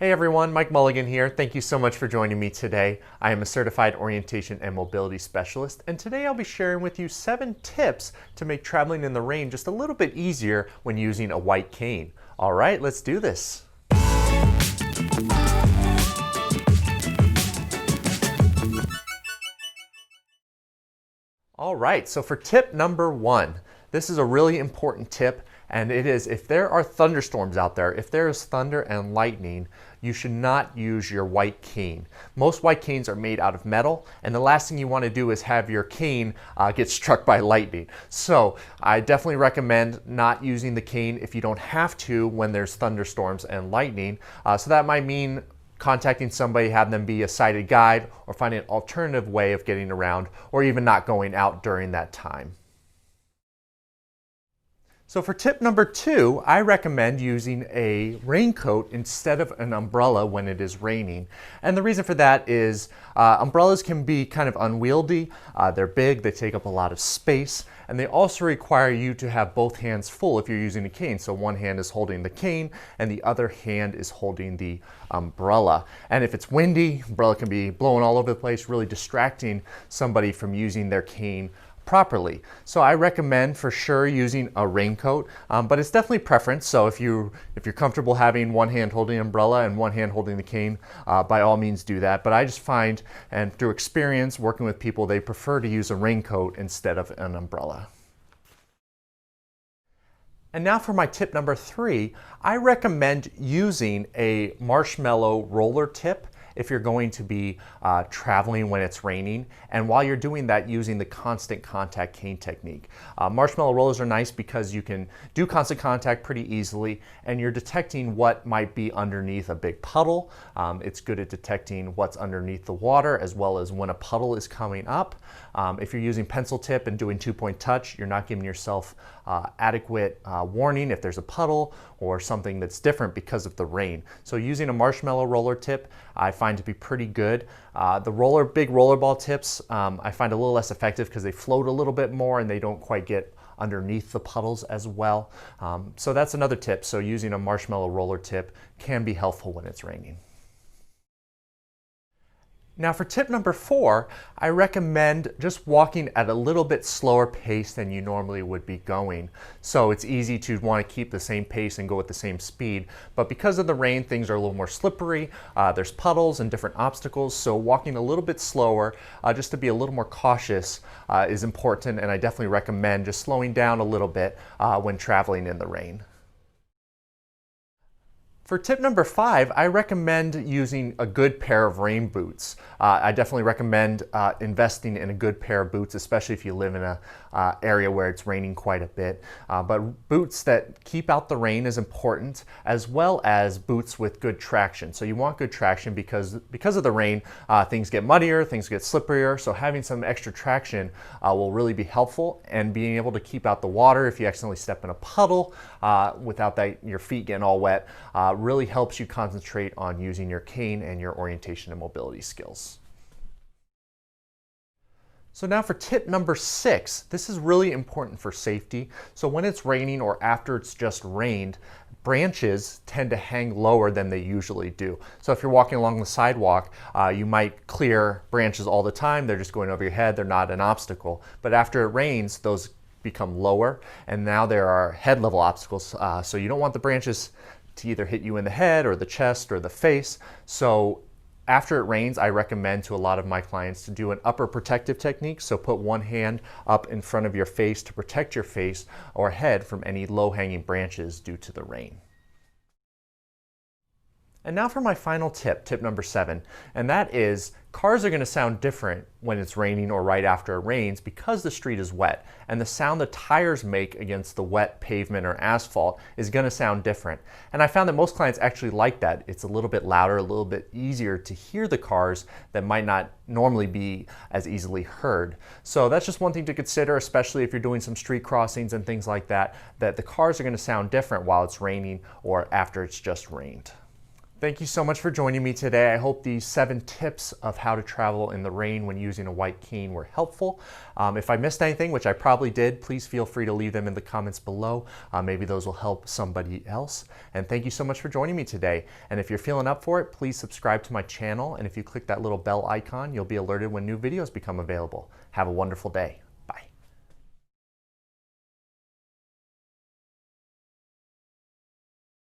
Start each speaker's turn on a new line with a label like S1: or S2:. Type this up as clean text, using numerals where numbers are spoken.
S1: Hey everyone, Mike Mulligan here. Thank you so much for joining me today. I am a certified orientation and mobility specialist, and today I'll be sharing with you 7 tips to make traveling in the rain just a little bit easier when using a white cane. All right, let's do this. All right, so for tip number 1, this is a really important tip, and it is if there are thunderstorms out there, if there is thunder and lightning, you should not use your white cane. Most white canes are made out of metal, and the last thing you want to do is have your cane get struck by lightning. So I definitely recommend not using the cane if you don't have to when there's thunderstorms and lightning. So that might mean contacting somebody, have them be a sighted guide, or finding an alternative way of getting around, or even not going out during that time. So for tip number 2, I recommend using a raincoat instead of an umbrella when it is raining. And the reason for that is umbrellas can be kind of unwieldy. They're big, they take up a lot of space, and they also require you to have both hands full if you're using a cane. So one hand is holding the cane and the other hand is holding the umbrella. And if it's windy, umbrella can be blowing all over the place, really distracting somebody from using their cane properly. So I recommend for sure using a raincoat, but it's definitely preference. So if you're comfortable having one hand holding the umbrella and one hand holding the cane, by all means do that. But I just find, and through experience working with people, they prefer to use a raincoat instead of an umbrella. And now for my tip number 3, I recommend using a marshmallow roller tip if you're going to be traveling when it's raining, and while you're doing that, using the constant contact cane technique. Marshmallow rollers are nice because you can do constant contact pretty easily, and you're detecting what might be underneath a big puddle. It's good at detecting what's underneath the water, as well as when a puddle is coming up. If you're using pencil tip and doing 2-point touch, you're not giving yourself adequate warning if there's a puddle or something that's different because of the rain. So using a marshmallow roller tip, I find to be pretty good. The big rollerball tips, I find a little less effective because they float a little bit more and they don't quite get underneath the puddles as well. So that's another tip. So using a marshmallow roller tip can be helpful when it's raining. Now for tip number 4, I recommend just walking at a little bit slower pace than you normally would be going. So it's easy to want to keep the same pace and go at the same speed, but because of the rain, things are a little more slippery. There's puddles and different obstacles, so walking a little bit slower, just to be a little more cautious, is important, and I definitely recommend just slowing down a little bit when traveling in the rain. For tip number 5, I recommend using a good pair of rain boots. I definitely recommend investing in a good pair of boots, especially if you live in an area where it's raining quite a bit. But boots that keep out the rain is important, as well as boots with good traction. So you want good traction because of the rain, things get muddier, things get slipperier, so having some extra traction will really be helpful, and being able to keep out the water if you accidentally step in a puddle without your feet getting all wet really helps you concentrate on using your cane and your orientation and mobility skills. So now for tip number 6, this is really important for safety. So when it's raining or after it's just rained, branches tend to hang lower than they usually do. So if you're walking along the sidewalk, you might clear branches all the time. They're just going over your head. They're not an obstacle. But after it rains, those become lower, and now there are head level obstacles. So you don't want the branches to either hit you in the head or the chest or the face. So after it rains, I recommend to a lot of my clients to do an upper protective technique. So put one hand up in front of your face to protect your face or head from any low-hanging branches due to the rain. And now for my final tip, tip number 7, and that is cars are going to sound different when it's raining or right after it rains because the street is wet, and the sound the tires make against the wet pavement or asphalt is going to sound different. And I found that most clients actually like that. It's a little bit louder, a little bit easier to hear the cars that might not normally be as easily heard. So that's just one thing to consider, especially if you're doing some street crossings and things like that, that the cars are going to sound different while it's raining or after it's just rained. Thank you so much for joining me today. I hope these 7 tips of how to travel in the rain when using a white cane were helpful. If I missed anything, which I probably did, please feel free to leave them in the comments below. Maybe those will help somebody else. And thank you so much for joining me today. And if you're feeling up for it, please subscribe to my channel. And if you click that little bell icon, you'll be alerted when new videos become available. Have a wonderful day.